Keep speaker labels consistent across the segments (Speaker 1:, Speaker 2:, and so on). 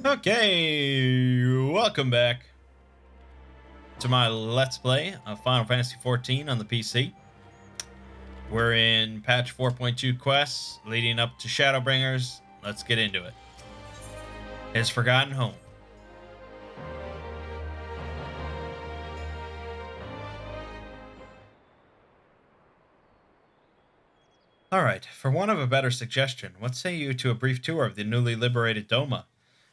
Speaker 1: Okay, welcome back to my Let's Play of Final Fantasy XIV on the PC. We're in patch 4.2 quests leading up to Shadowbringers. Let's get into it. His Forgotten Home. Alright, for want of a better suggestion, what say you to a brief tour of the newly liberated Doma?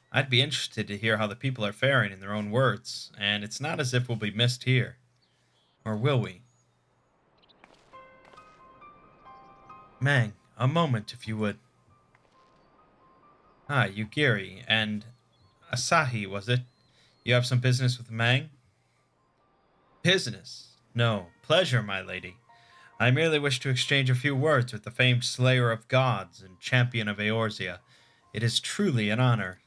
Speaker 1: I'd be interested to hear how the people are faring in their own words, and it's not as if we'll be missed here. Or will we? Mangg, a moment if you would. Ah, Yugiri, and Asahi, was it? You have some business with Mangg? Business? No, pleasure, my lady. I merely wish to exchange a few words with the famed slayer of gods and champion of Eorzea. It is truly an honor.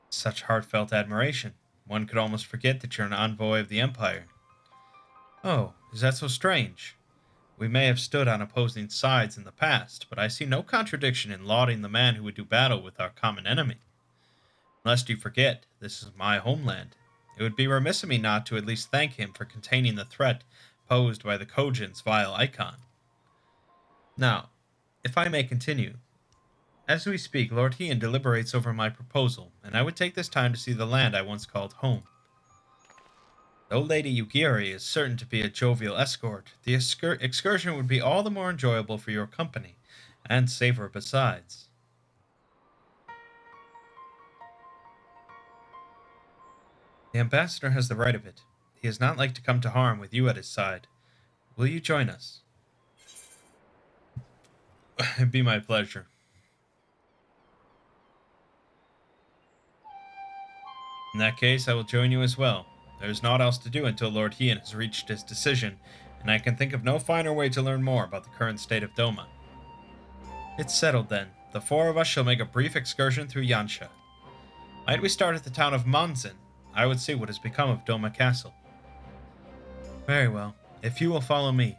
Speaker 1: Such heartfelt admiration. One could almost forget that you're an envoy of the Empire. Oh, is that so strange? We may have stood on opposing sides in the past, but I see no contradiction in lauding the man who would do battle with our common enemy. Lest you forget, this is my homeland. It would be remiss of me not to at least thank him for containing the threat posed by the Kojin's vile icon. Now, if I may continue. As we speak, Lord Hien deliberates over my proposal, and I would take this time to see the land I once called home. Though Lady Yugiri is certain to be a jovial escort, the excursion would be all the more enjoyable for your company, and safer besides. The ambassador has the right of it. He is not like to come to harm with you at his side. Will you join us? It'd be my pleasure. In that case, I will join you as well. There is naught else to do until Lord Hien has reached his decision, and I can think of no finer way to learn more about the current state of Doma. It's settled then. The four of us shall make a brief excursion through Yansha. Might we start at the town of Monzin? I would see what has become of Doma Castle. Very well. If you will follow me.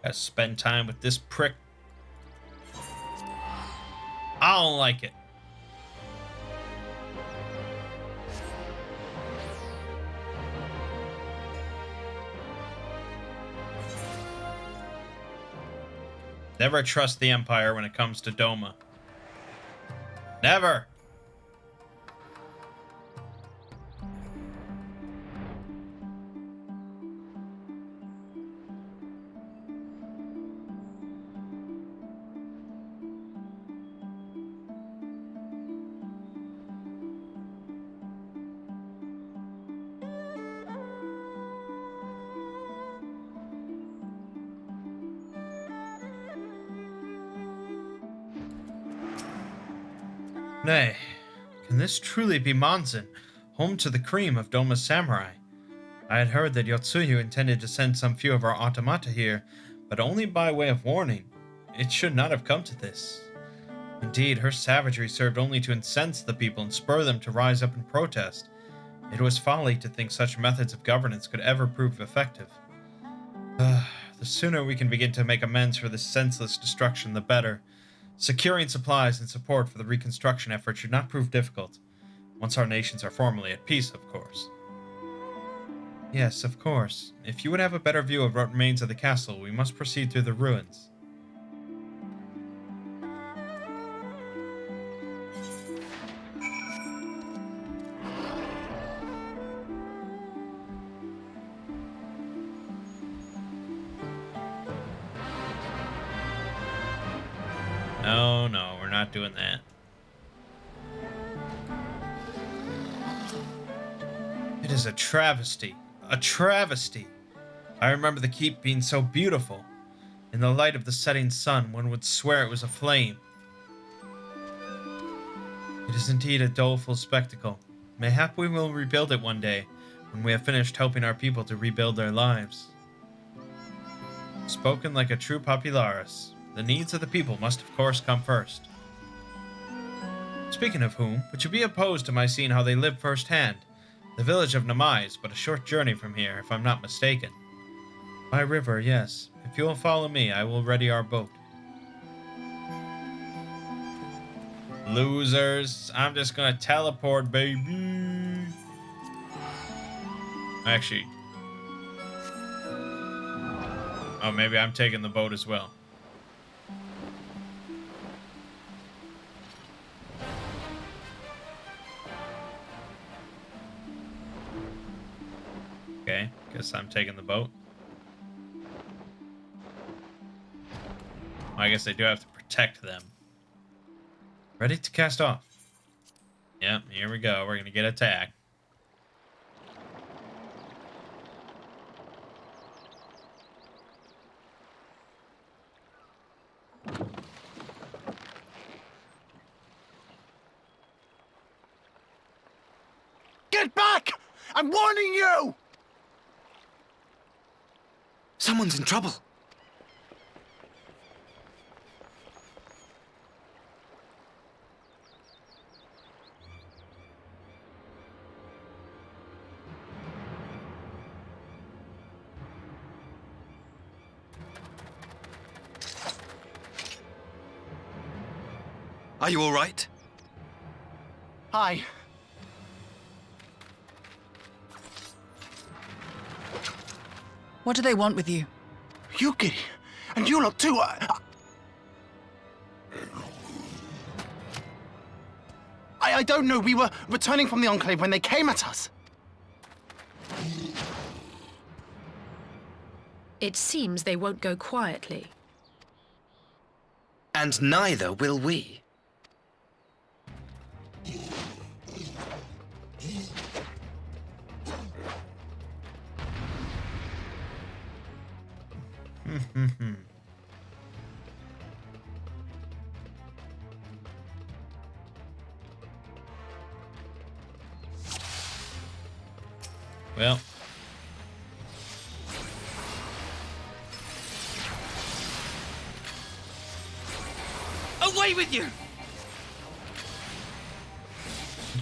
Speaker 1: Gotta spend time with this prick. I don't like it. Never trust the Empire when it comes to Doma. Never! Nay, can this truly be Monzin, home to the cream of Doma's samurai? I had heard that Yotsuyu intended to send some few of our automata here, but only by way of warning. It should not have come to this. Indeed, her savagery served only to incense the people and spur them to rise up in protest. It was folly to think such methods of governance could ever prove effective. The sooner we can begin to make amends for this senseless destruction, the better. Securing supplies and support for the reconstruction effort should not prove difficult. Once our nations are formally at peace, of course. Yes, of course. If you would have a better view of what remains of the castle, we must proceed through the ruins. No, we're not doing that. It is a travesty. A travesty. I remember the keep being so beautiful. In the light of the setting sun, one would swear it was aflame. It is indeed a doleful spectacle. Mayhap we will rebuild it one day, when we have finished helping our people to rebuild their lives. Spoken like a true popularis. The needs of the people must of course come first. Speaking of whom, would you be opposed to my seeing how they live firsthand? The village of Namai is but a short journey from here, if I'm not mistaken. By river, yes. If you will follow me, I will ready our boat. Losers. I'm just gonna teleport, baby. Actually. Oh, maybe I'm taking the boat as well. Okay, guess I'm taking the boat. I guess I do have to protect them. Ready to cast off. Yep, here we go. We're gonna get attacked.
Speaker 2: Get back! I'm warning you! Someone's in trouble. Are you all right? Hi.
Speaker 3: What do they want with you?
Speaker 2: Yuki, and you lot too. I don't know. We were returning from the Enclave when they came at us.
Speaker 4: It seems they won't go quietly.
Speaker 5: And neither will we.
Speaker 1: Well.
Speaker 5: Away with you!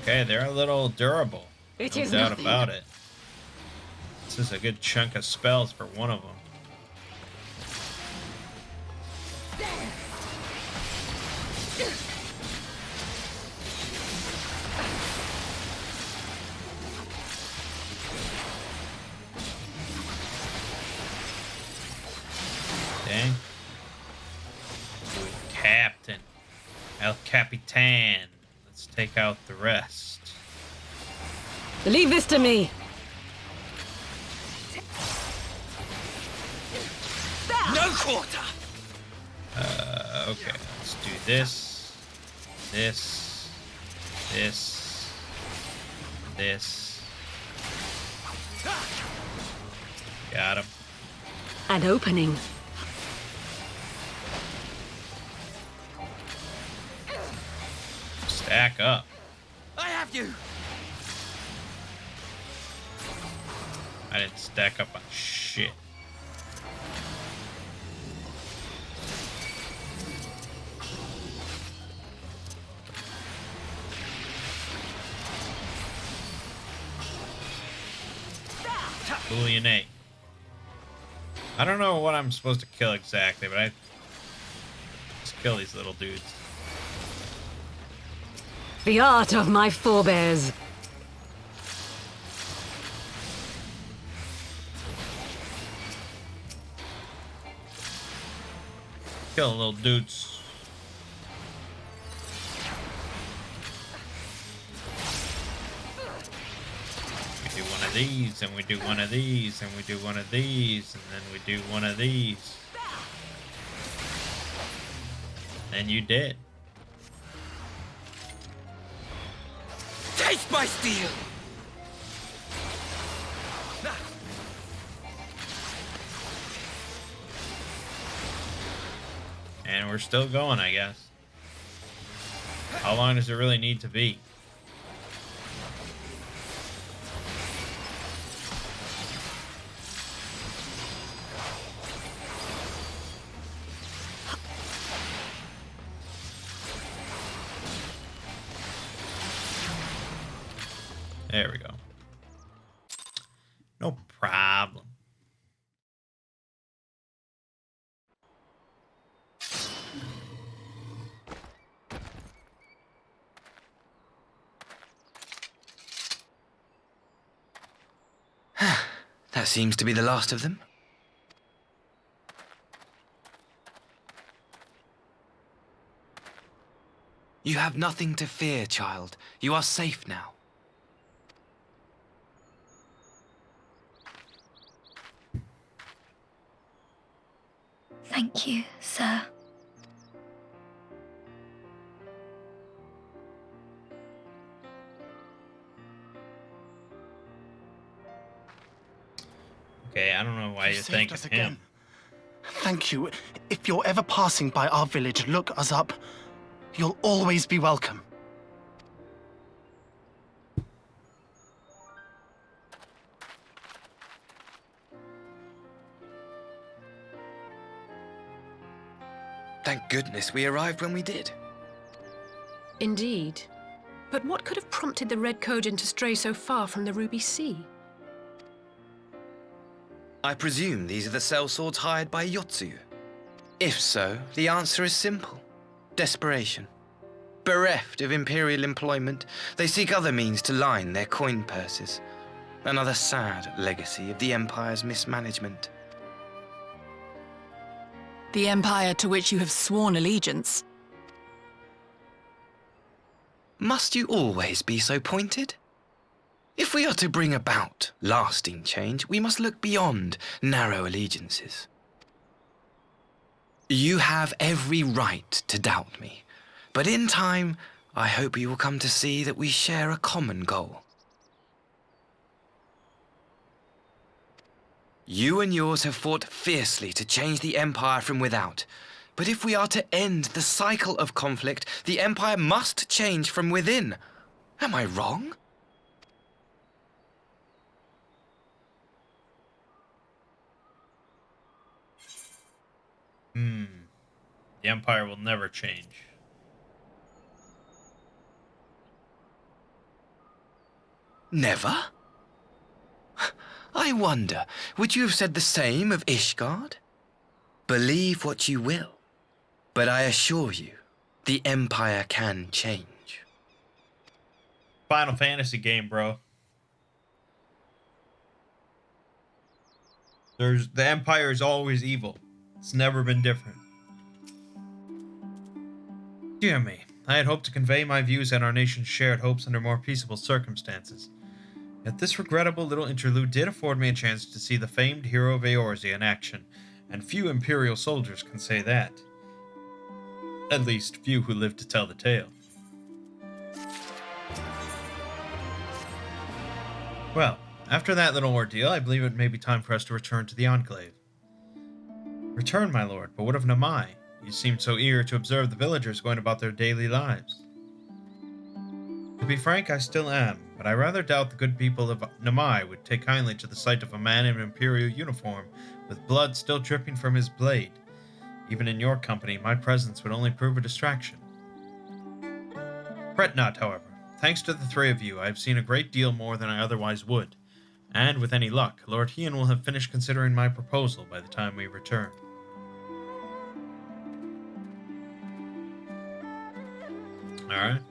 Speaker 1: Okay, they're a little durable. No
Speaker 4: It is
Speaker 1: doubt
Speaker 4: nothing.
Speaker 1: about it. This is a good chunk of spells for one of them. Dang. Captain. El Capitan. Let's take out the rest.
Speaker 4: Leave this to me.
Speaker 5: No quarter!
Speaker 1: Okay, let's do this. This. This. This. Got him.
Speaker 4: An opening.
Speaker 1: Stack up.
Speaker 5: I have you!
Speaker 1: I didn't stack up on shit. Bullion 8. I don't know what I'm supposed to kill exactly, but I just kill these little dudes.
Speaker 4: The art of my forebears.
Speaker 1: Kill little dudes. We do one of these, and we do one of these, and we do one of these, and then we do one of these. And you did.
Speaker 5: Taste my steel!
Speaker 1: And we're still going, I guess. How long does it really need to be? There we go. No problem.
Speaker 5: That seems to be the last of them. You have nothing to fear, child. You are safe now.
Speaker 6: Thank you, sir.
Speaker 1: Okay, I don't know why
Speaker 2: You
Speaker 1: you're
Speaker 2: saved
Speaker 1: thanking
Speaker 2: us
Speaker 1: him.
Speaker 2: again. Thank you. If you're ever passing by our village, look us up. You'll always be welcome.
Speaker 5: Thank goodness we arrived when we did.
Speaker 4: Indeed. But what could have prompted the Red Kojin to stray so far from the Ruby Sea?
Speaker 5: I presume these are the sellswords hired by Yotsuyu. If so, the answer is simple. Desperation. Bereft of imperial employment, they seek other means to line their coin purses. Another sad legacy of the Empire's mismanagement.
Speaker 3: The empire to which you have sworn allegiance.
Speaker 5: Must you always be so pointed? If we are to bring about lasting change, we must look beyond narrow allegiances. You have every right to doubt me, but in time, I hope you will come to see that we share a common goal. You and yours have fought fiercely to change the Empire from without. But if we are to end the cycle of conflict, the Empire must change from within. Am I wrong?
Speaker 1: The Empire will never change.
Speaker 5: Never? I wonder, would you have said the same of Ishgard? Believe what you will, but I assure you, the Empire can change.
Speaker 1: Final Fantasy game, bro. The Empire is always evil. It's never been different. Dear me, I had hoped to convey my views and our nation's shared hopes under more peaceable circumstances. Yet this regrettable little interlude did afford me a chance to see the famed hero of Eorzea in action, and few Imperial soldiers can say that. At least, few who live to tell the tale. Well, after that little ordeal, I believe it may be time for us to return to the Enclave. Return, my lord, but what of Namai? You seemed so eager to observe the villagers going about their daily lives. To be frank, I still am, but I rather doubt the good people of Namai would take kindly to the sight of a man in an Imperial uniform, with blood still dripping from his blade. Even in your company, my presence would only prove a distraction. Fret not, however. Thanks to the three of you, I have seen a great deal more than I otherwise would, and with any luck, Lord Hien will have finished considering my proposal by the time we return. Alright.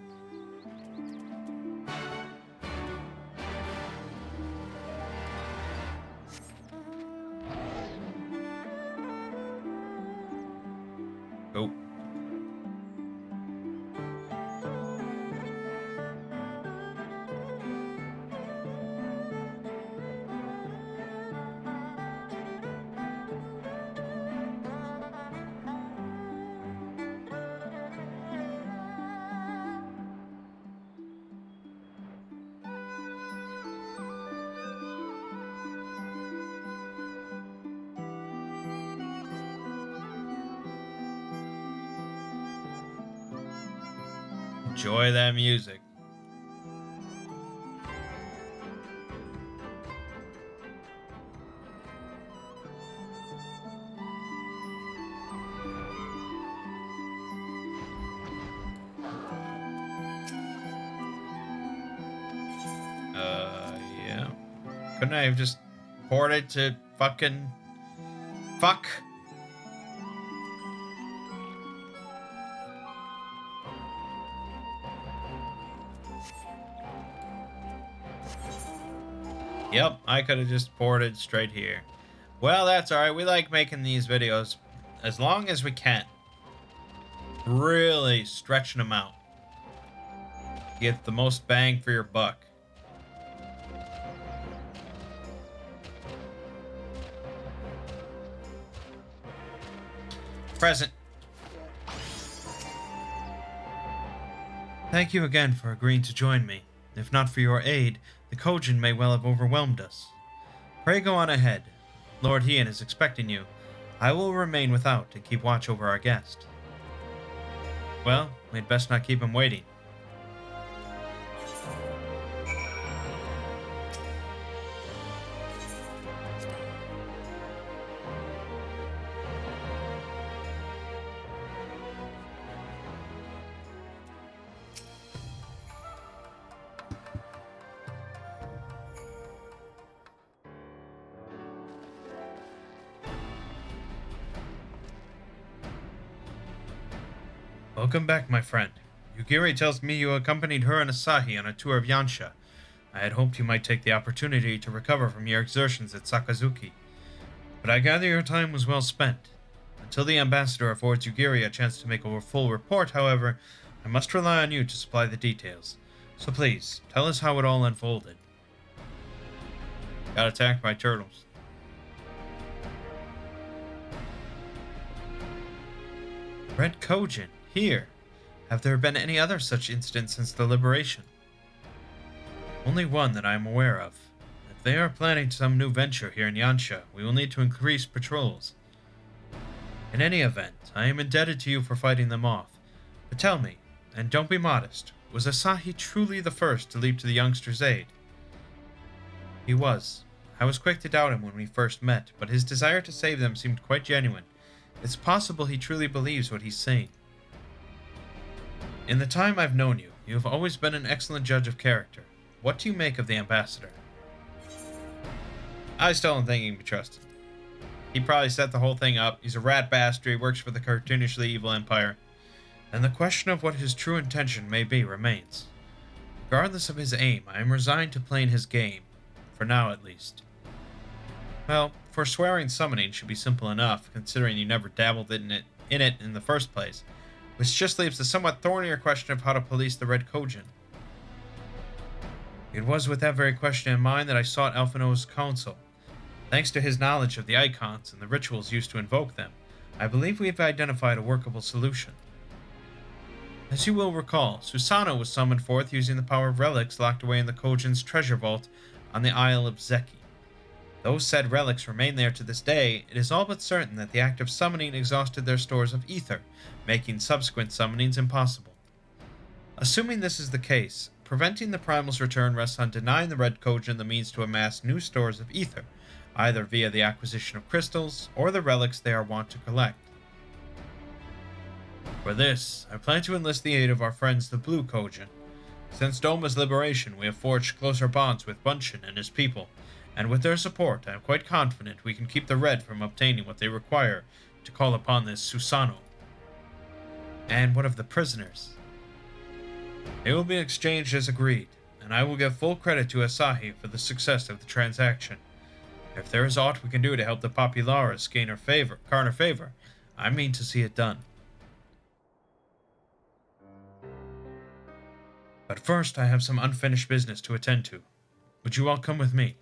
Speaker 1: Go. Enjoy that music. Yeah. Couldn't I have just ported to fucking... Fuck. Yep, I could have just ported straight here. Well, that's alright. We like making these videos as long as we can. Really stretching them out. Get the most bang for your buck. Present. Thank you again for agreeing to join me. If not for your aid, the Kojin may well have overwhelmed us. Pray go on ahead. Lord Hien is expecting you. I will remain without and keep watch over our guest. Well, we'd best not keep him waiting. Welcome back, my friend. Yugiri tells me you accompanied her and Asahi on a tour of Yansha. I had hoped you might take the opportunity to recover from your exertions at Sakazuki. But I gather your time was well spent. Until the ambassador affords Yugiri a chance to make a full report, however, I must rely on you to supply the details. So please, tell us how it all unfolded. Got attacked by turtles. Red Kojin, here. Have there been any other such incidents since the liberation? Only one that I am aware of. If they are planning some new venture here in Yansha, we will need to increase patrols. In any event, I am indebted to you for fighting them off. But tell me, and don't be modest, was Asahi truly the first to leap to the youngster's aid? He was. I was quick to doubt him when we first met, but his desire to save them seemed quite genuine. It's possible he truly believes what he's saying. In the time I've known you, you have always been an excellent judge of character. What do you make of the ambassador? I still don't think he can be trusted. He probably set the whole thing up. He's a rat bastard. He works for the cartoonishly evil empire. And the question of what his true intention may be remains. Regardless of his aim, I am resigned to playing his game. For now, at least. Well, forswearing summoning should be simple enough, considering you never dabbled in it in the first place. Which just leaves the somewhat thornier question of how to police the Red Kojin. It was with that very question in mind that I sought Alphino's counsel. Thanks to his knowledge of the icons and the rituals used to invoke them, I believe we have identified a workable solution. As you will recall, Susanoo was summoned forth using the power of relics locked away in the Kojin's treasure vault on the Isle of Zeki. Though said relics remain there to this day, it is all but certain that the act of summoning exhausted their stores of ether, making subsequent summonings impossible. Assuming this is the case, preventing the Primal's return rests on denying the Red Kojin the means to amass new stores of ether, either via the acquisition of crystals or the relics they are wont to collect. For this, I plan to enlist the aid of our friends the Blue Kojin. Since Doma's liberation, we have forged closer bonds with Bunshin and his people, and with their support, I am quite confident we can keep the Red from obtaining what they require to call upon this Susanoo. And what of the prisoners? They will be exchanged as agreed, and I will give full credit to Asahi for the success of the transaction. If there is aught we can do to help the Popularis garner favor, I mean to see it done. But first I have some unfinished business to attend to. Would you all come with me?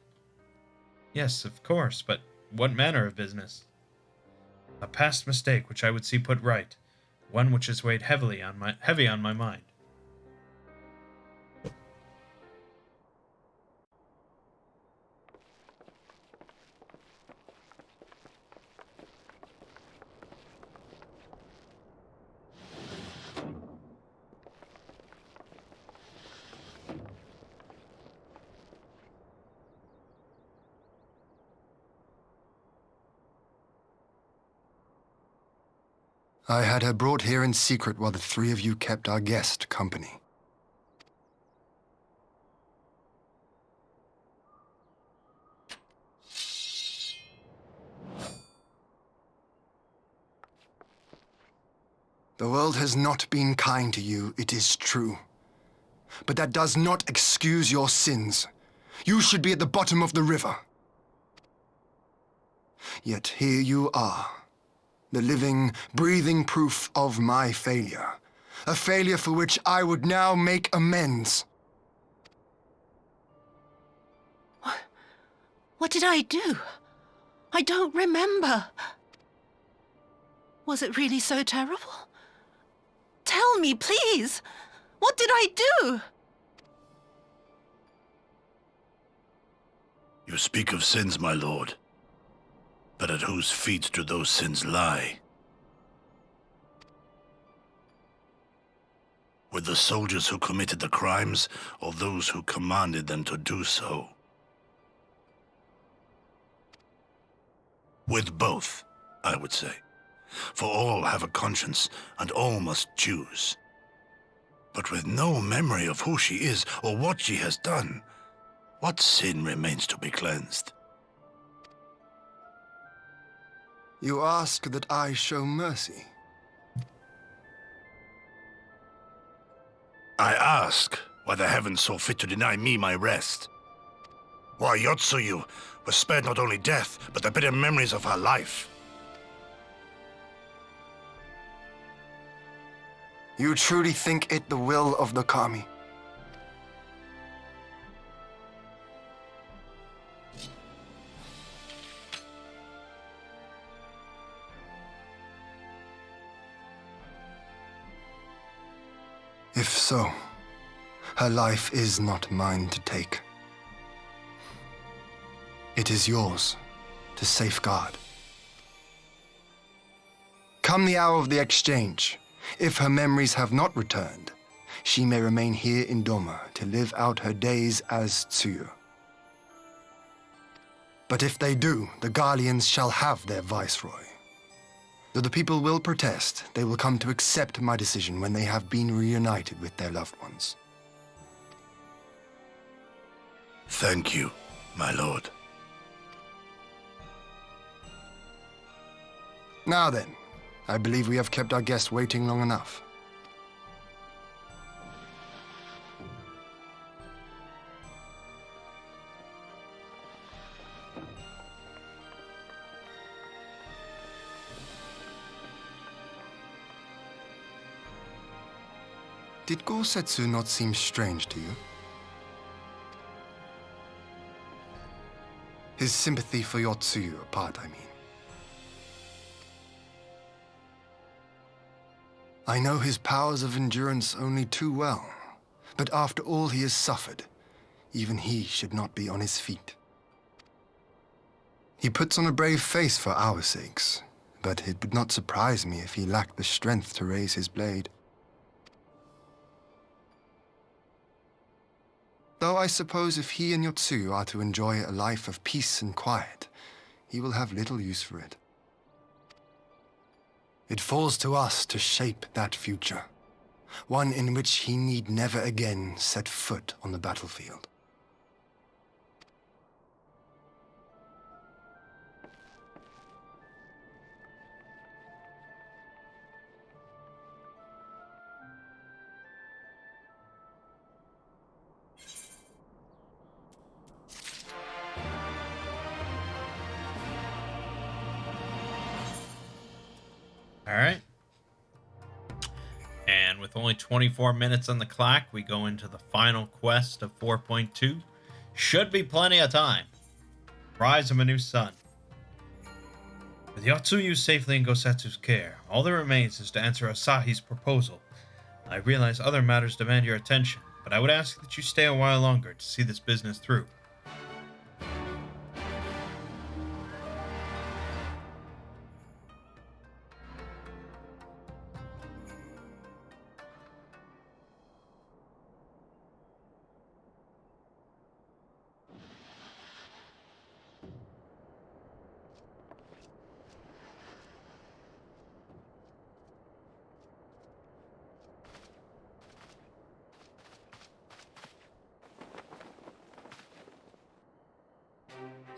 Speaker 1: Yes, of course, but what manner of business? A past mistake which I would see put right, one which has weighed heavy on my mind.
Speaker 6: I had her brought here in secret while the three of you kept our guest company. The world has not been kind to you, it is true. But that does not excuse your sins. You should be at the bottom of the river. Yet here you are, the living, breathing proof of my failure. A failure for which I would now make amends.
Speaker 7: What did I do? I don't remember. Was it really so terrible? Tell me, please. What did I do?
Speaker 8: You speak of sins, my lord. But at whose feet do those sins lie? With the soldiers who committed the crimes, or those who commanded them to do so? With both, I would say. For all have a conscience, and all must choose. But with no memory of who she is, or what she has done, what sin remains to be cleansed?
Speaker 6: You ask that I show mercy.
Speaker 8: I ask why the heavens saw fit to deny me my rest. Why Yotsuyu was spared not only death, but the bitter memories of her life.
Speaker 6: You truly think it the will of the Kami? If so, her life is not mine to take. It is yours to safeguard. Come the hour of the exchange, if her memories have not returned, she may remain here in Doma to live out her days as Tsuyu. But if they do, the Guardians shall have their viceroy. Though the people will protest, they will come to accept my decision when they have been reunited with their loved ones.
Speaker 8: Thank you, my lord.
Speaker 6: Now then, I believe we have kept our guest waiting long enough. Did Gosetsu not seem strange to you? His sympathy for Yotsuyu apart, I mean. I know his powers of endurance only too well, but after all he has suffered, even he should not be on his feet. He puts on a brave face for our sakes, but it would not surprise me if he lacked the strength to raise his blade. Though I suppose if he and Yotsuyu are to enjoy a life of peace and quiet, he will have little use for it. It falls to us to shape that future, one in which he need never again set foot on the battlefield.
Speaker 1: All right. And with only 24 minutes on the clock, we go into the final quest of 4.2. Should be plenty of time. Rise of a new sun. With Yotsuyu safely in Gosetsu's care, all that remains is to answer Asahi's proposal. I realize other matters demand your attention, but I would ask that you stay a while longer to see this business through.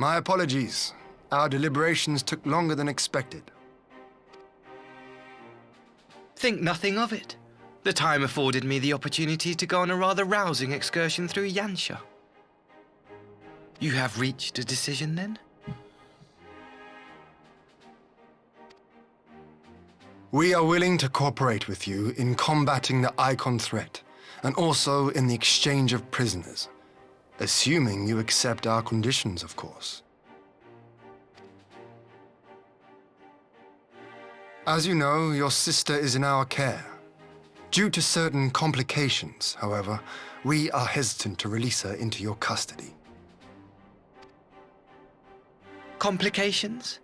Speaker 6: My apologies. Our deliberations took longer than expected.
Speaker 5: Think nothing of it. The time afforded me the opportunity to go on a rather rousing excursion through Yansha. You have reached a decision, then?
Speaker 6: We are willing to cooperate with you in combating the Icon threat, and also in the exchange of prisoners. Assuming you accept our conditions, of course. As you know, your sister is in our care. Due to certain complications, however, we are hesitant to release her into your custody.
Speaker 5: Complications?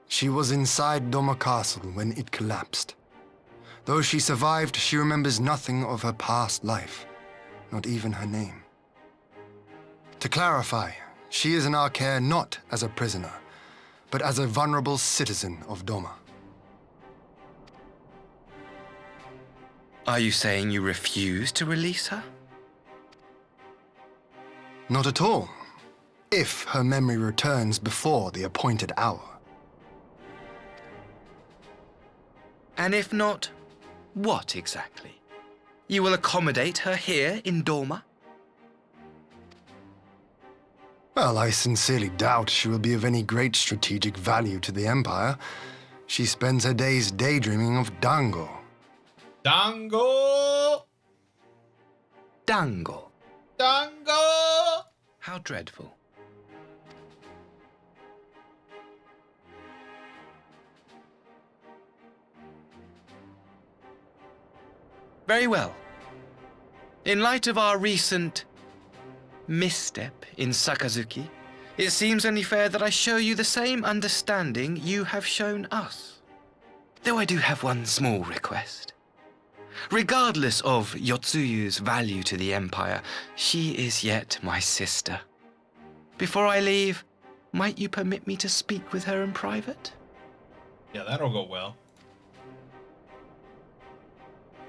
Speaker 6: She was inside Doma Castle when it collapsed. Though she survived, she remembers nothing of her past life, not even her name. To clarify, she is in our care not as a prisoner, but as a vulnerable citizen of Doma.
Speaker 5: Are you saying you refuse to release her?
Speaker 6: Not at all, if her memory returns before the appointed hour.
Speaker 5: And if not, what exactly? You will accommodate her here in Doma?
Speaker 6: Well, I sincerely doubt she will be of any great strategic value to the Empire. She spends her days daydreaming of Dango.
Speaker 1: Dango!
Speaker 5: Dango.
Speaker 1: Dango!
Speaker 5: How dreadful. Very well. In light of our recent misstep in Sakazuki, it seems only fair that I show you the same understanding you have shown us. Though I do have one small request. Regardless of Yotsuyu's value to the Empire, she is yet my sister. Before I leave, might you permit me to speak with her in private?
Speaker 1: Yeah, that'll go well.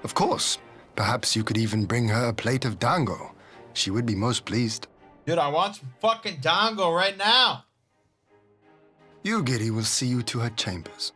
Speaker 6: Of course. Perhaps you could even bring her a plate of dango. She would be most pleased.
Speaker 1: Dude, I want some fucking dango right now.
Speaker 6: Yugiri will see you to her chambers.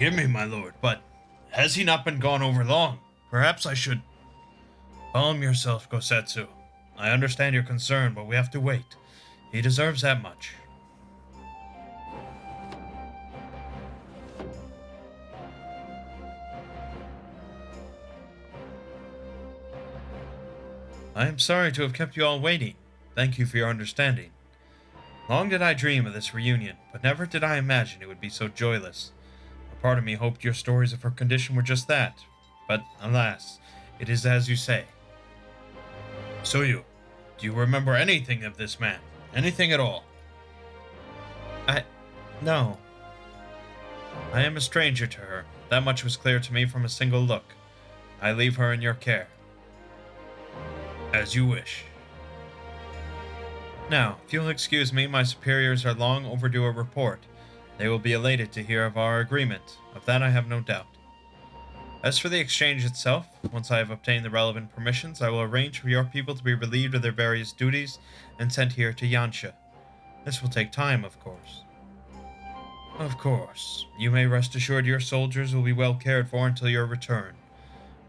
Speaker 1: Give me, my lord, but has he not been gone over long? Perhaps I should... Calm yourself, Gosetsu. I understand your concern, but we have to wait. He deserves that much. I am sorry to have kept you all waiting. Thank you for your understanding. Long did I dream of this reunion, but never did I imagine it would be so joyless. A part of me hoped your stories of her condition were just that, but alas, it is as you say. Soyu, do you remember anything of this man? Anything at all? No. I am a stranger to her. That much was clear to me from a single look. I leave her in your care. As you wish. Now, if you'll excuse me, my superiors are long overdue a report. They will be elated to hear of our agreement. Of that I have no doubt. As for the exchange itself, once I have obtained the relevant permissions, I will arrange for your people to be relieved of their various duties and sent here to Yansha. This will take time, of course. Of course. You may rest assured your soldiers will be well cared for until your return.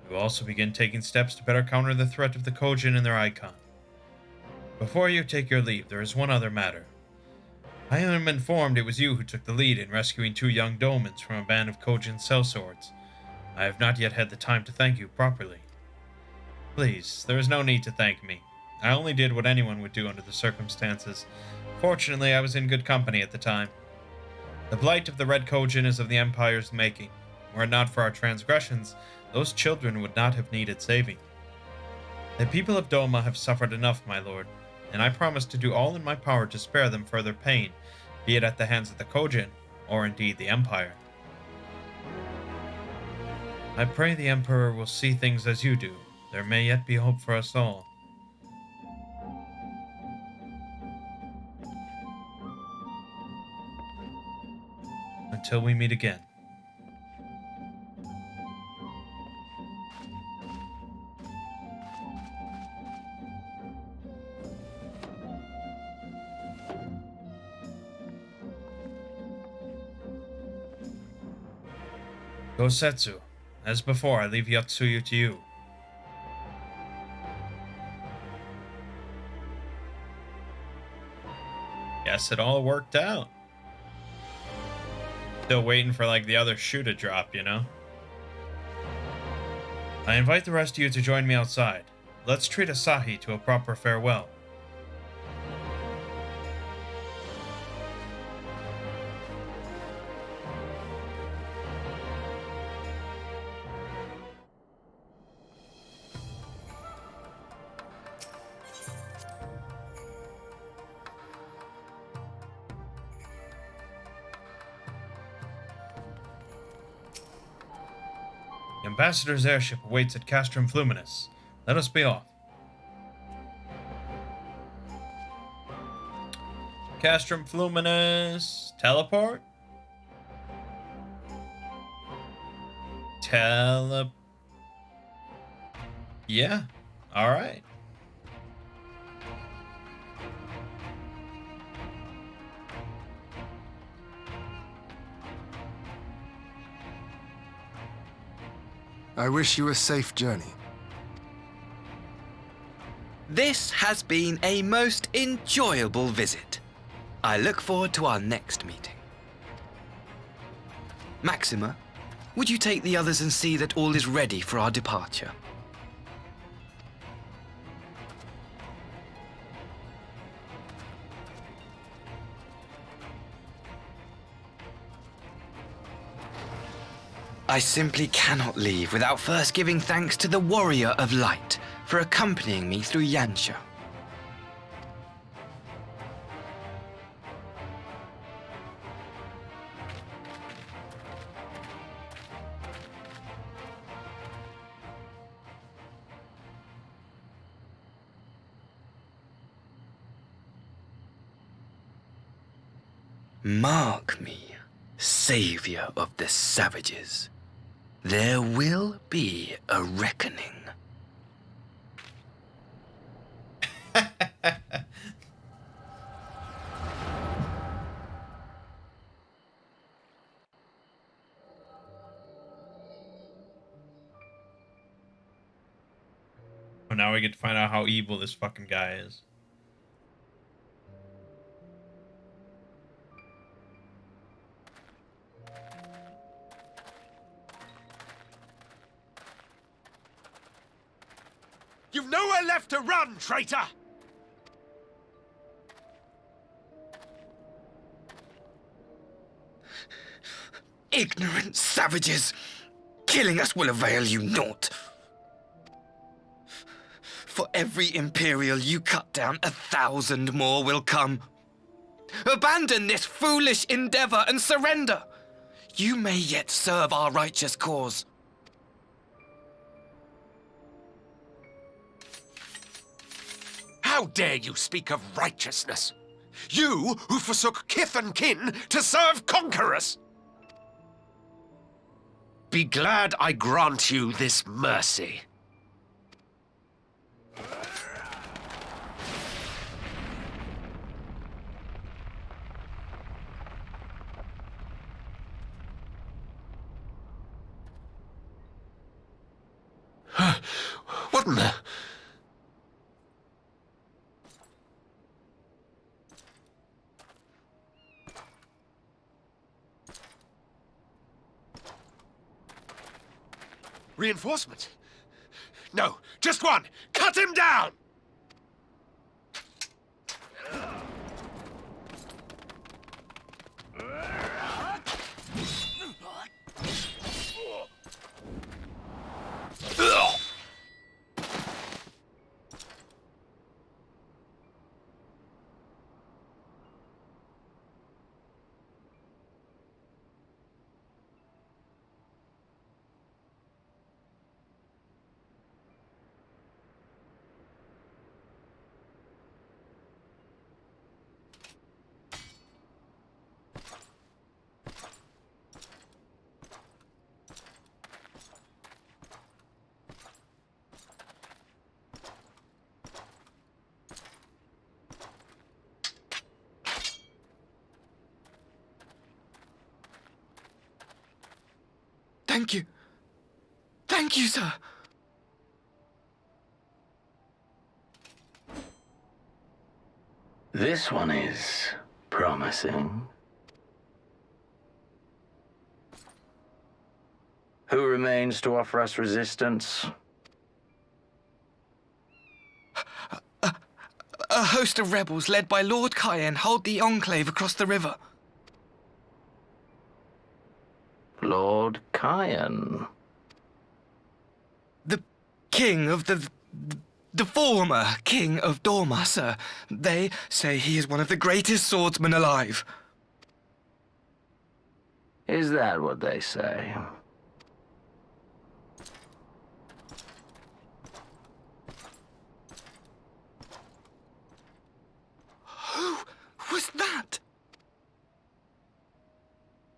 Speaker 1: We will also begin taking steps to better counter the threat of the Kojin and their icon. Before you take your leave, there is one other matter. I am informed it was you who took the lead in rescuing 2 young Domans from a band of Kojin sellswords. I have not yet had the time to thank you properly. Please, there is no need to thank me. I only did what anyone would do under the circumstances. Fortunately, I was in good company at the time. The blight of the Red Kojin is of the Empire's making. Were it not for our transgressions, those children would not have needed saving. The people of Doma have suffered enough, my lord. and I promise to do all in my power to spare them further pain, be it at the hands of the Kojin, or indeed the Empire. I pray the Emperor will see things as you do. There may yet be hope for us all. Until we meet again. Gosetsu, as before, I leave Yotsuyu to you. Guess it all worked out. Still waiting for like the other shoe to drop, you know? I invite the rest of you to join me outside. Let's treat Asahi to a proper farewell. The Ambassador's airship awaits at Castrum Fluminus. Let us be off. Castrum Fluminus. Teleport? Yeah. Alright.
Speaker 6: I wish you a safe journey.
Speaker 5: This has been a most enjoyable visit. I look forward to our next meeting. Maxima, would you take the others and see that all is ready for our departure? I simply cannot leave without first giving thanks to the Warrior of Light for accompanying me through Yansha. Mark me, savior of the savages. There will be a reckoning.
Speaker 1: Well, now we get to find out how evil this fucking guy is.
Speaker 9: You've nowhere left to run, traitor!
Speaker 5: Ignorant savages! Killing us will avail you naught. For every Imperial you cut down, 1,000 more will come. Abandon this foolish endeavor and surrender. You may yet serve our righteous cause.
Speaker 9: How dare you speak of righteousness? You who forsook kith and kin to serve conquerors! Be glad I grant you this mercy. What in the... Reinforcement? No, just one! Cut him down!
Speaker 5: Thank you. Thank you, sir.
Speaker 10: This one is promising. Who remains to offer us resistance?
Speaker 5: A host of rebels led by Lord Cayenne hold the enclave across the river.
Speaker 10: Lord Cayenne.
Speaker 5: The king of the former king of Dorma, sir. They say he is one of the greatest swordsmen alive.
Speaker 10: Is that what they say?
Speaker 5: Who was that?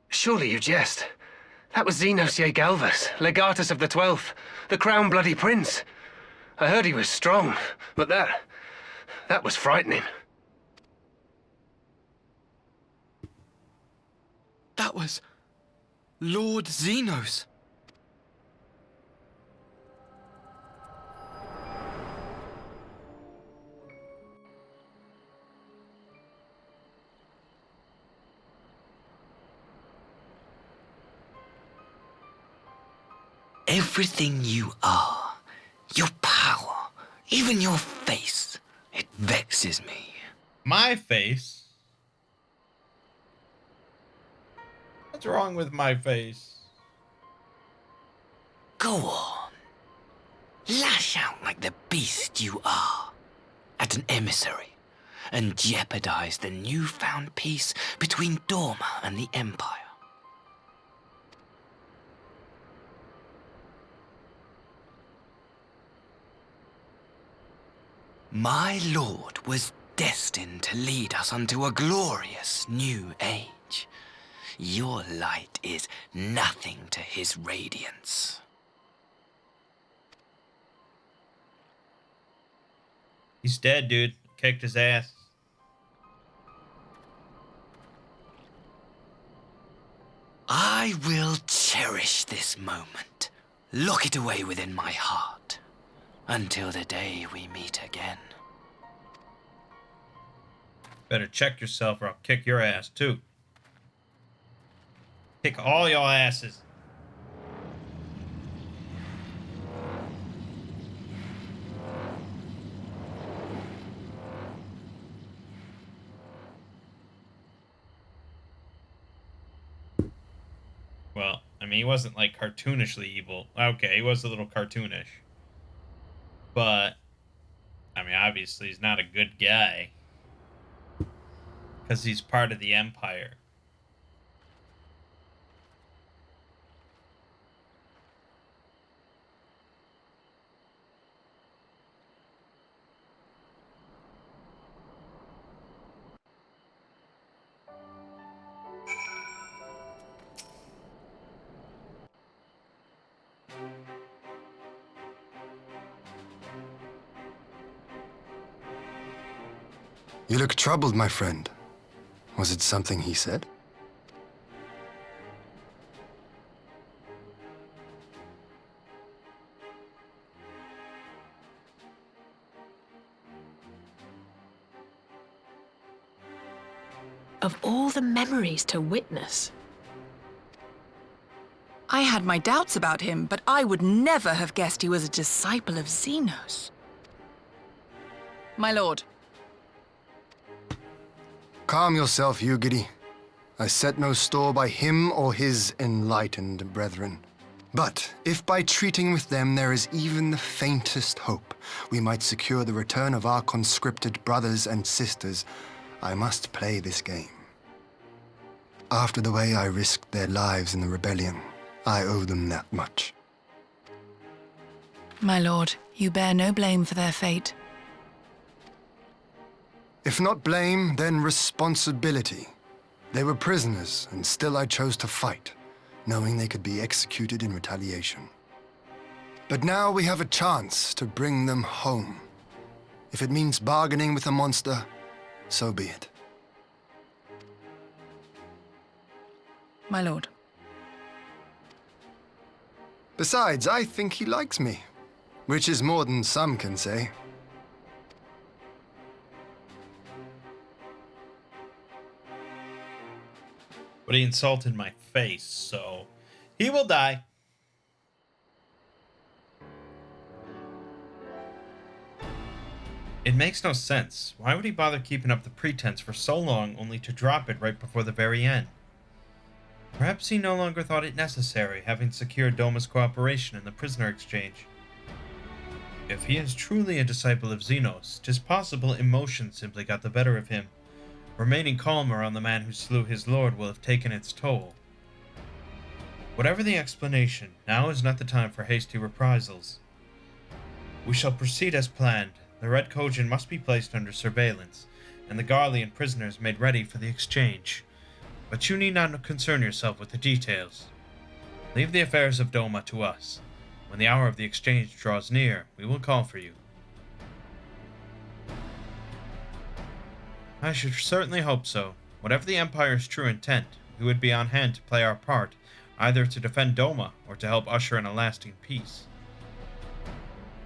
Speaker 11: Surely you jest. That was Xenos Galvus, legatus of the 12th, the Crown Bloody Prince. I heard he was strong, but that was frightening.
Speaker 5: That was Lord Xenos. Everything you are, your power, even your face, it vexes me.
Speaker 1: My face? What's wrong with my face?
Speaker 5: Go on. Lash out like the beast you are at an emissary and jeopardize the newfound peace between Dorma and the Empire. My lord was destined to lead us unto a glorious new age. Your light is nothing to his radiance.
Speaker 1: He's dead, dude. Kicked his ass.
Speaker 5: I will cherish this moment, lock it away within my heart, until the day we meet again.
Speaker 1: Better check yourself or I'll kick your ass too. Kick all your asses. Well, I mean, he wasn't like cartoonishly evil. Okay, he was a little cartoonish. But, I mean, obviously he's not a good guy. Because he's part of the Empire.
Speaker 6: You look troubled, my friend. Was it something he said?
Speaker 4: Of all the memories to witness.
Speaker 3: I had my doubts about him, but I would never have guessed he was a disciple of Xenos. My lord.
Speaker 6: Calm yourself, Ugidi. I set no store by him or his enlightened brethren. But if by treating with them there is even the faintest hope we might secure the return of our conscripted brothers and sisters, I must play this game. After the way I risked their lives in the rebellion, I owe them that much.
Speaker 3: My lord, you bear no blame for their fate.
Speaker 6: If not blame, then responsibility. They were prisoners, and still I chose to fight, knowing they could be executed in retaliation. But now we have a chance to bring them home. If it means bargaining with a monster, so be it.
Speaker 3: My lord.
Speaker 6: Besides, I think he likes me, which is more than some can say.
Speaker 1: But he insulted my face, so he will die. It makes no sense. Why would he bother keeping up the pretense for so long only to drop it right before the very end? Perhaps he no longer thought it necessary, having secured Doma's cooperation in the prisoner exchange. If he is truly a disciple of Xenos, 'tis possible emotion simply got the better of him. Remaining calm around the man who slew his lord will have taken its toll. Whatever the explanation, now is not the time for hasty reprisals. We shall proceed as planned. The Red Kojin must be placed under surveillance, and the Garlean prisoners made ready for the exchange. But you need not concern yourself with the details. Leave the affairs of Doma to us. When the hour of the exchange draws near, we will call for you. I should certainly hope so. Whatever the Empire's true intent, we would be on hand to play our part, either to defend Doma or to help usher in a lasting peace.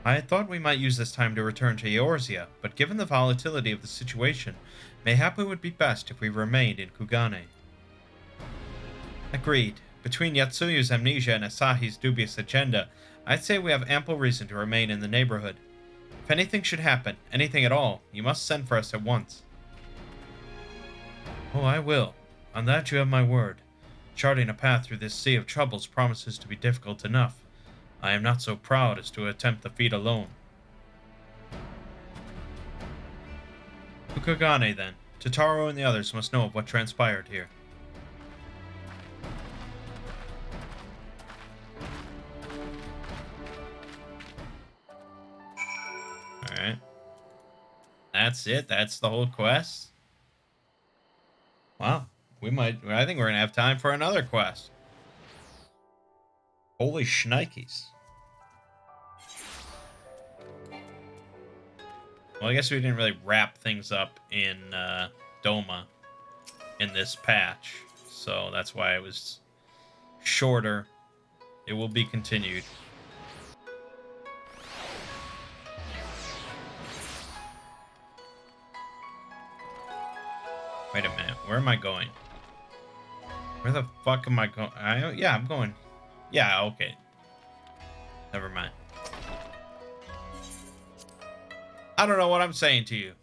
Speaker 1: I had thought we might use this time to return to Eorzea, but given the volatility of the situation, mayhap it would be best if we remained in Kugane. Agreed. Between Yatsuyu's amnesia and Asahi's dubious agenda, I'd say we have ample reason to remain in the neighborhood. If anything should happen, anything at all, you must send for us at once. Oh, I will. On that you have my word. Charting a path through this sea of troubles promises to be difficult enough. I am not so proud as to attempt the feat alone. To Kugane, then. Totaro and the others must know of what transpired here. Alright. That's it? That's the whole quest? Wow. I think we're gonna have time for another quest. Holy shnikes. Well, I guess we didn't really wrap things up in Doma in this patch, so that's why it was shorter. It will be continued. Wait a minute, where am I going? Where the fuck am I going? Yeah, I'm going. Yeah, okay. Never mind. I don't know what I'm saying to you.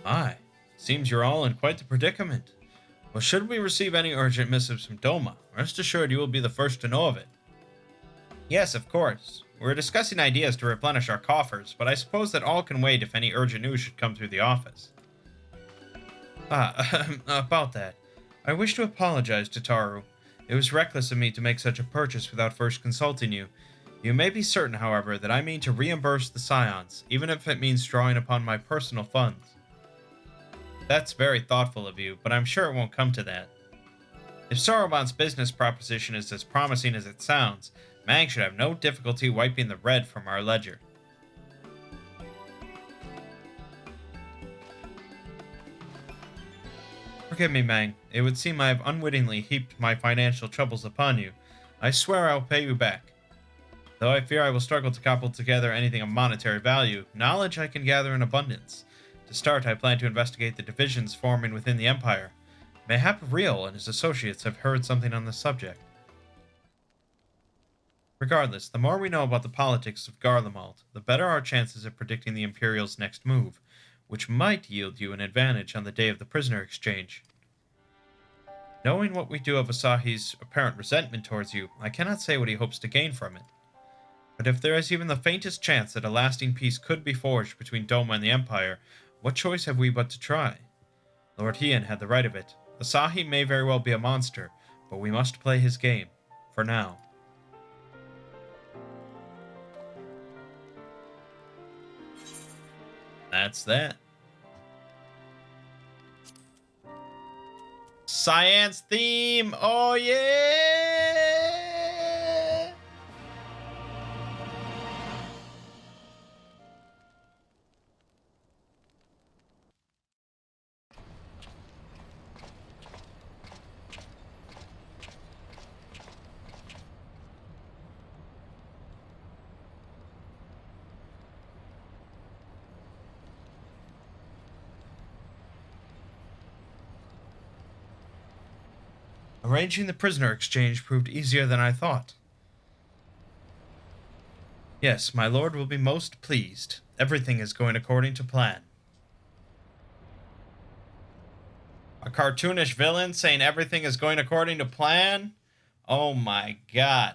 Speaker 1: Aye, seems you're all in quite the predicament. Well, should we receive any urgent missives from Doma, rest assured you will be the first to know of it. Yes, of course. We're discussing ideas to replenish our coffers, but I suppose that all can wait if any urgent news should come through the office. About that. I wish to apologize to Taru. It was reckless of me to make such a purchase without first consulting you. You may be certain, however, that I mean to reimburse the Scions, even if it means drawing upon my personal funds. That's very thoughtful of you, but I'm sure it won't come to that. If Soroban's business proposition is as promising as it sounds, Mangg should have no difficulty wiping the red from our ledger. Forgive me, Mangg. It would seem I have unwittingly heaped my financial troubles upon you. I swear I will pay you back. Though I fear I will struggle to cobble together anything of monetary value, knowledge I can gather in abundance. To start, I plan to investigate the divisions forming within the Empire. Mayhap Riel and his associates have heard something on the subject. Regardless, the more we know about the politics of Garlemald, the better our chances of predicting the Imperial's next move, which might yield you an advantage on the day of the prisoner exchange. Knowing what we do of Asahi's apparent resentment towards you, I cannot say what he hopes to gain from it. But if there is even the faintest chance that a lasting peace could be forged between Doma and the Empire, what choice have we but to try? Lord Hien had the right of it. Asahi may very well be a monster, but we must play his game. For now. That's that. Science theme! Oh yeah! Arranging the prisoner exchange proved easier than I thought. Yes, my lord will be most pleased. Everything is going according to plan. A cartoonish villain saying everything is going according to plan? Oh my god.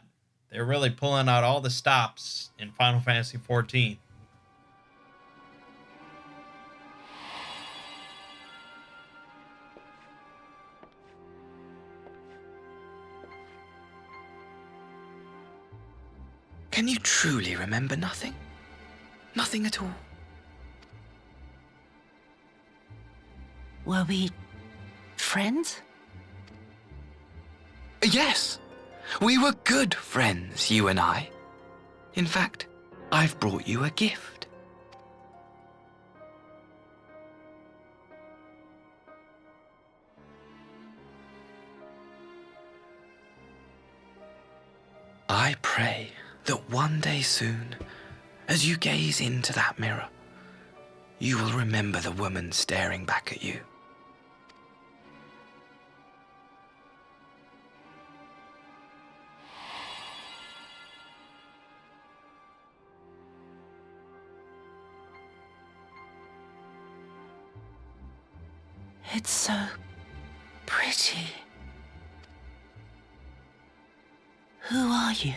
Speaker 1: They're really pulling out all the stops in Final Fantasy XIV.
Speaker 5: Can you truly remember nothing? Nothing at all?
Speaker 7: Were we friends?
Speaker 5: Yes. We were good friends, you and I. In fact, I've brought you a gift. I pray that one day soon, as you gaze into that mirror, you will remember the woman staring back at you.
Speaker 7: It's so pretty. Who are you?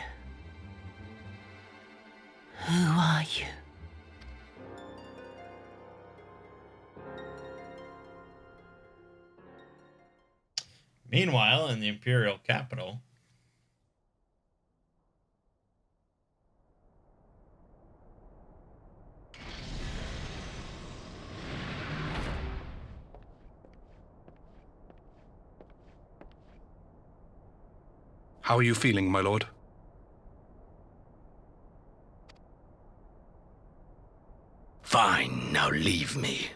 Speaker 7: Who are you?
Speaker 1: Meanwhile, in the Imperial capital,
Speaker 12: How are you feeling, my lord?
Speaker 10: Fine, now leave me.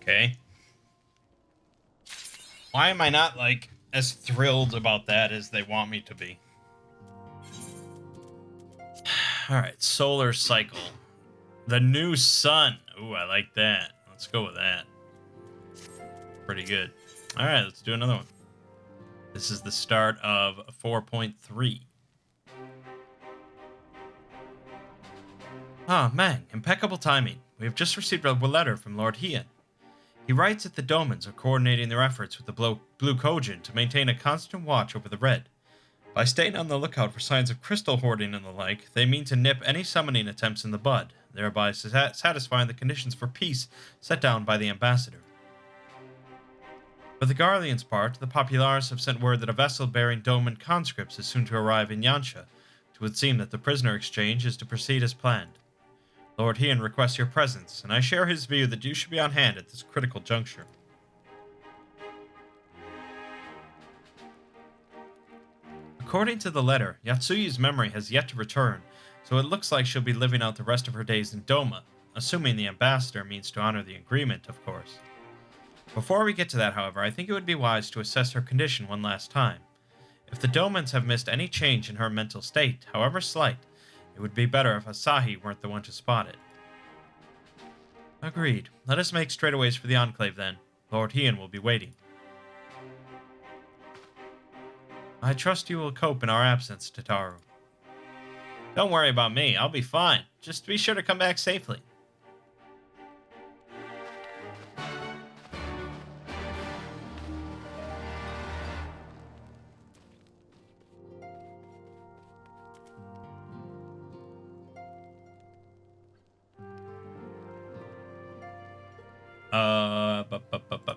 Speaker 1: okay. Why am I not, like, as thrilled about that as they want me to be? Alright, solar cycle. The new sun. Ooh, I like that. Let's go with that. Pretty good. Alright, let's do another one. This is the start of 4.3. Ah, Mangg, impeccable timing. We have just received a letter from Lord Hien. He writes that the Domans are coordinating their efforts with the Blue Kojin to maintain a constant watch over the Red. By staying on the lookout for signs of crystal hoarding and the like, they mean to nip any summoning attempts in the bud, thereby satisfying the conditions for peace set down by the ambassador. For the Garlean's part, the Populares have sent word that a vessel bearing Doman conscripts is soon to arrive in Yansha. It would seem that the prisoner exchange is to proceed as planned. Lord Hien requests your presence, and I share his view that you should be on hand at this critical juncture. According to the letter, Yatsuyu's memory has yet to return, so it looks like she'll be living out the rest of her days in Doma, assuming the ambassador means to honor the agreement, of course. Before we get to that, however, I think it would be wise to assess her condition one last time. If the Domans have missed any change in her mental state, however slight, it would be better if Asahi weren't the one to spot it. Agreed. Let us make straightaways for the Enclave then. Lord Hien will be waiting. I trust you will cope in our absence, Tataru. Don't worry about me. I'll be fine. Just be sure to come back safely.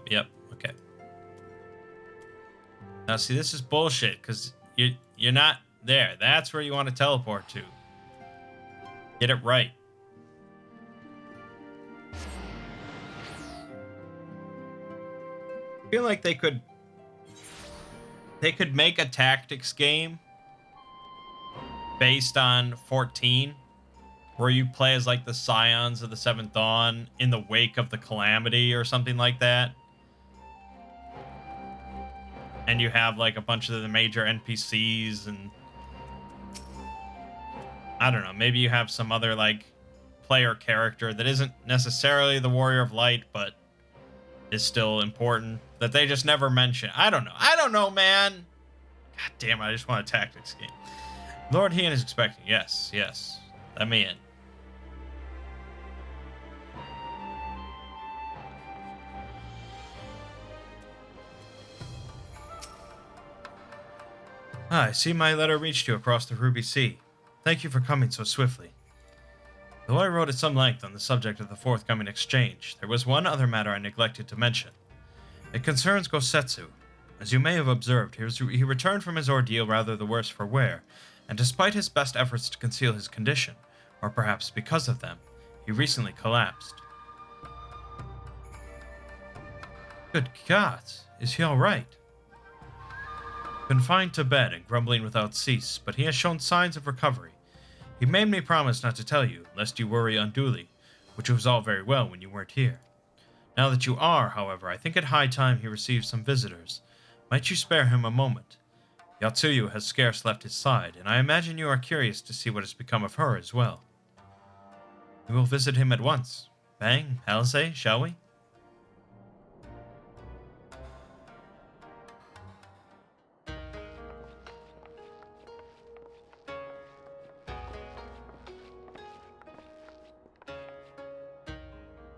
Speaker 1: Yep, okay. Now see, this is bullshit, because you're not there. That's where you want to teleport to. Get it right. I feel like they could make a tactics game based on 14 where you play as like the Scions of the Seventh Dawn in the wake of the calamity or something like that. And you have like a bunch of the major NPCs, and I don't know, maybe you have some other like player character that isn't necessarily the Warrior of Light, but is still important that they just never mention. I don't know, man. God damn it, I just want a tactics game. Lord Hien is expecting. Yes. Let me in. I see my letter reached you across the Ruby Sea. Thank you for coming so swiftly. Though I wrote at some length on the subject of the forthcoming exchange, there was one other matter I neglected to mention. It concerns Gosetsu. As you may have observed, he returned from his ordeal rather the worse for wear, and despite his best efforts to conceal his condition, or perhaps because of them, he recently collapsed. Good gods, is he all right? Confined to bed and grumbling without cease, but he has shown signs of recovery. He made me promise not to tell you, lest you worry unduly, which was all very well when you weren't here. Now that you are, however, I think it high time he receives some visitors. Might you spare him a moment? Yotsuyu has scarce left his side, and I imagine you are curious to see what has become of her as well. We will visit him at once. Bang, Halsey, shall we?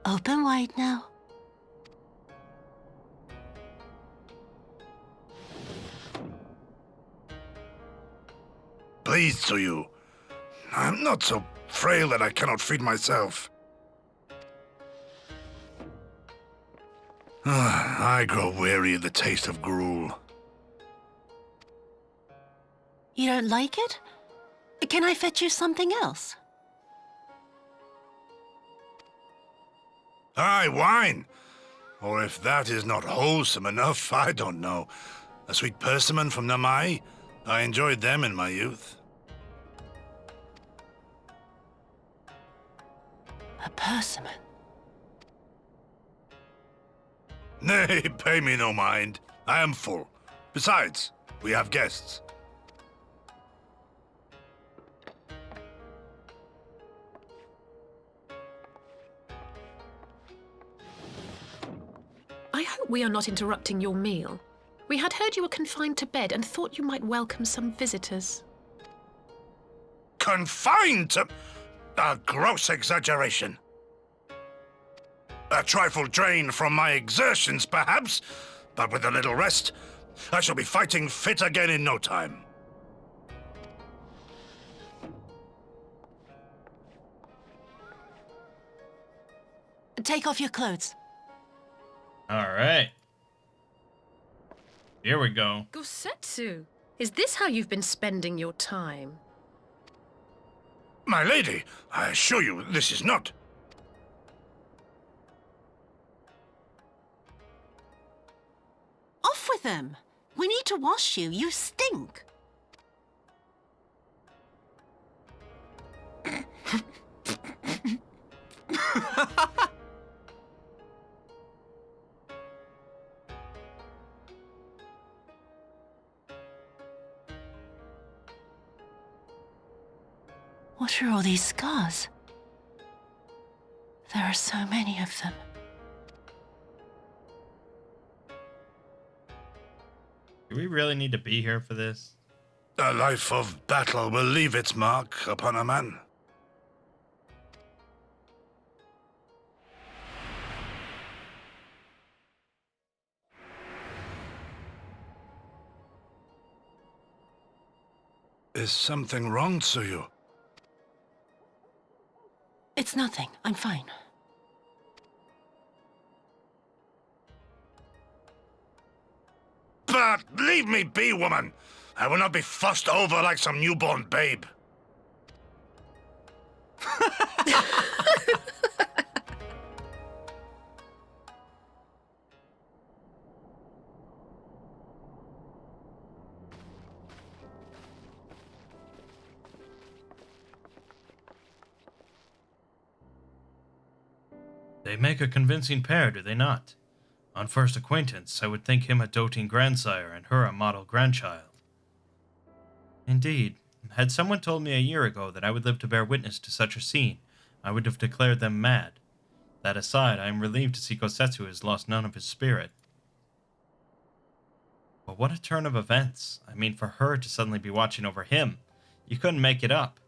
Speaker 7: Open wide now.
Speaker 8: Please, Tsuyu. I'm not so frail that I cannot feed myself. I grow weary of the taste of gruel.
Speaker 7: You don't like it? Can I fetch you something else?
Speaker 8: Aye, wine! Or if that is not wholesome enough, I don't know. A sweet persimmon from Namai? I enjoyed them in my youth.
Speaker 7: A persimmon?
Speaker 8: Nay, pay me no mind. I am full. Besides, we have guests.
Speaker 4: I hope we are not interrupting your meal. We had heard you were confined to bed and thought you might welcome some visitors.
Speaker 8: Confined to... A gross exaggeration. A trifle drained from my exertions, perhaps, but with a little rest, I shall be fighting fit again in no time.
Speaker 7: Take off your clothes.
Speaker 1: All right. Here we go.
Speaker 4: Gosetsu, is this how you've been spending your time?
Speaker 8: My lady, I assure you this is not.
Speaker 7: Off with them. We need to wash you. You stink. What are all these scars? There are so many of them.
Speaker 1: Do we really need to be here for this?
Speaker 8: A life of battle will leave its mark upon a man. Is something wrong, Tsuyu?
Speaker 7: It's nothing. I'm fine.
Speaker 8: But leave me be, woman! I will not be fussed over like some newborn babe.
Speaker 1: They make a convincing pair, do they not? On first acquaintance, I would think him a doting grandsire and her a model grandchild. Indeed, had someone told me a year ago that I would live to bear witness to such a scene, I would have declared them mad. That aside, I am relieved to see Gosetsu has lost none of his spirit. But what a turn of events. I mean, for her to suddenly be watching over him. You couldn't make it up.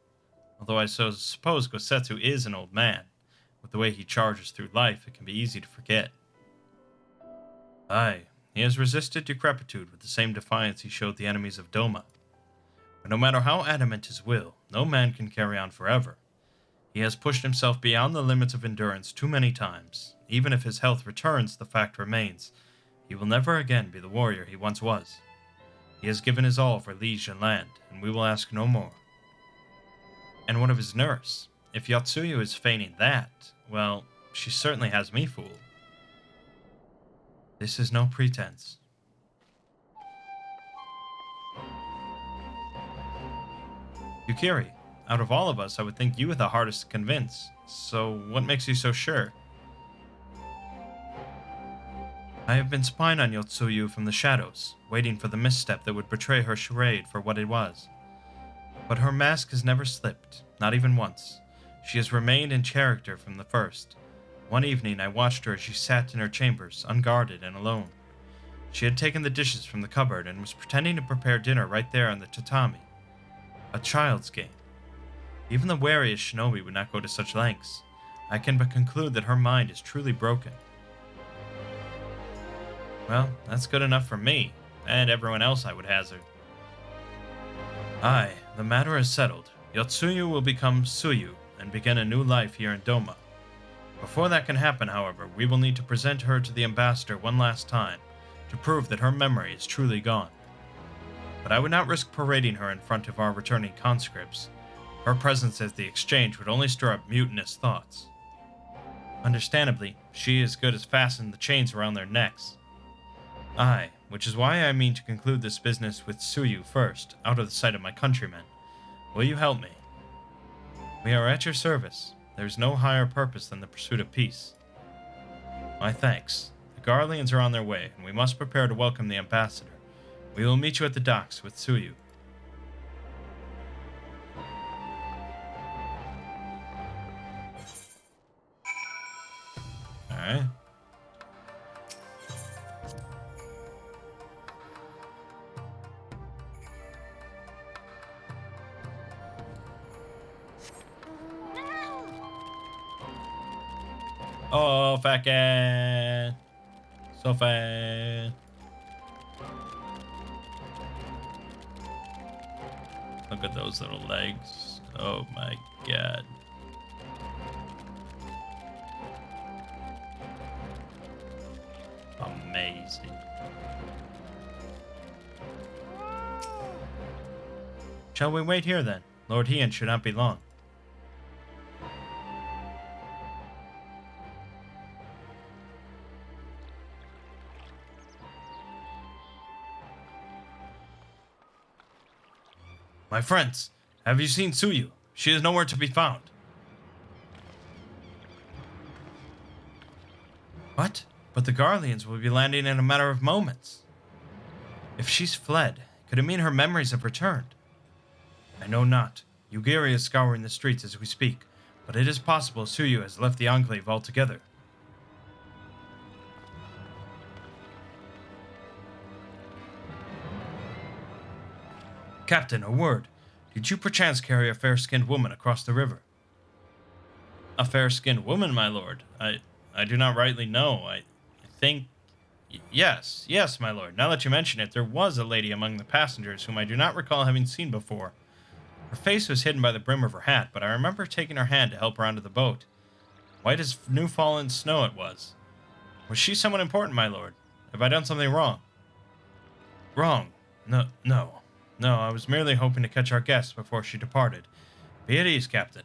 Speaker 1: Although I suppose Gosetsu is an old man. With the way he charges through life, it can be easy to forget. Aye, he has resisted decrepitude with the same defiance he showed the enemies of Doma. But no matter how adamant his will, no man can carry on forever. He has pushed himself beyond the limits of endurance too many times. Even if his health returns, the fact remains. He will never again be the warrior he once was. He has given his all for liege and land, and we will ask no more. And what of his nurse? If Yotsuyu is feigning that, well, she certainly has me fooled. This is no pretense. Yukiri, out of all of us, I would think you were the hardest to convince. So, what makes you so sure? I have been spying on Yotsuyu from the shadows, waiting for the misstep that would betray her charade for what it was. But her mask has never slipped, not even once. She has remained in character from the first. One evening I watched her as she sat in her chambers, unguarded and alone. She had taken the dishes from the cupboard and was pretending to prepare dinner right there on the tatami. A child's game. Even the wariest shinobi would not go to such lengths. I can but conclude that her mind is truly broken. Well, that's good enough for me, and everyone else I would hazard. Aye, the matter is settled. Yotsuyu will become Suyu and begin a new life here in Doma. Before that can happen, however, we will need to present her to the ambassador one last time to prove that her memory is truly gone. But I would not risk parading her in front of our returning conscripts. Her presence at the exchange would only stir up mutinous thoughts. Understandably, she as good as fastened the chains around their necks. Aye, which is why I mean to conclude this business with Suyu first, out of the sight of my countrymen. Will you help me? We are at your service. There is no higher purpose than the pursuit of peace. My thanks. The Garleans are on their way, and we must prepare to welcome the ambassador. We will meet you at the docks with Suyu. Alright. Oh, fat cat. So fat. Look at those little legs. Oh my god. Amazing. Shall we wait here then? Lord Heian should not be long. My friends, have you seen Suyu? She is nowhere to be found. What? But the Garleans will be landing in a matter of moments. If she's fled, could it mean her memories have returned? I know not. Yugiri is scouring the streets as we speak, but it is possible Suyu has left the Enclave altogether. Captain, a word. Did you perchance carry a fair-skinned woman across the river? A fair-skinned woman, my lord? I do not rightly know. I think... Yes, my lord. Now that you mention it, there was a lady among the passengers whom I do not recall having seen before. Her face was hidden by the brim of her hat, but I remember taking her hand to help her onto the boat. White as new-fallen snow it was. Was she someone important, my lord? Have I done something wrong? Wrong? No, I was merely hoping to catch our guest before she departed. Be at ease, Captain.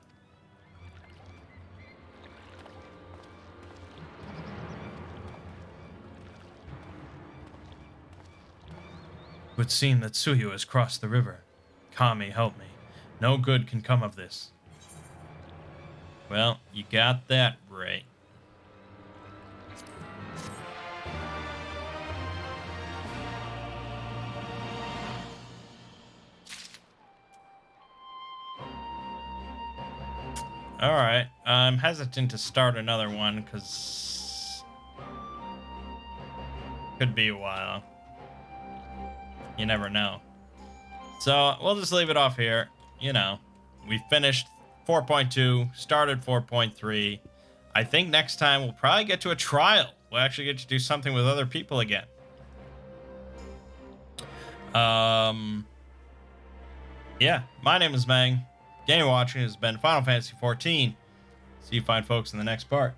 Speaker 1: It would seem that Suyu has crossed the river. Kami, help me. No good can come of this. Well, you got that right. Alright, I'm hesitant to start another one, because... could be a while. You never know. So, we'll just leave it off here. You know, we finished 4.2, started 4.3. I think next time we'll probably get to a trial. We'll actually get to do something with other people again. Yeah, my name is Mangg. Game watching has been Final Fantasy XIV. See you fine folks in the next part.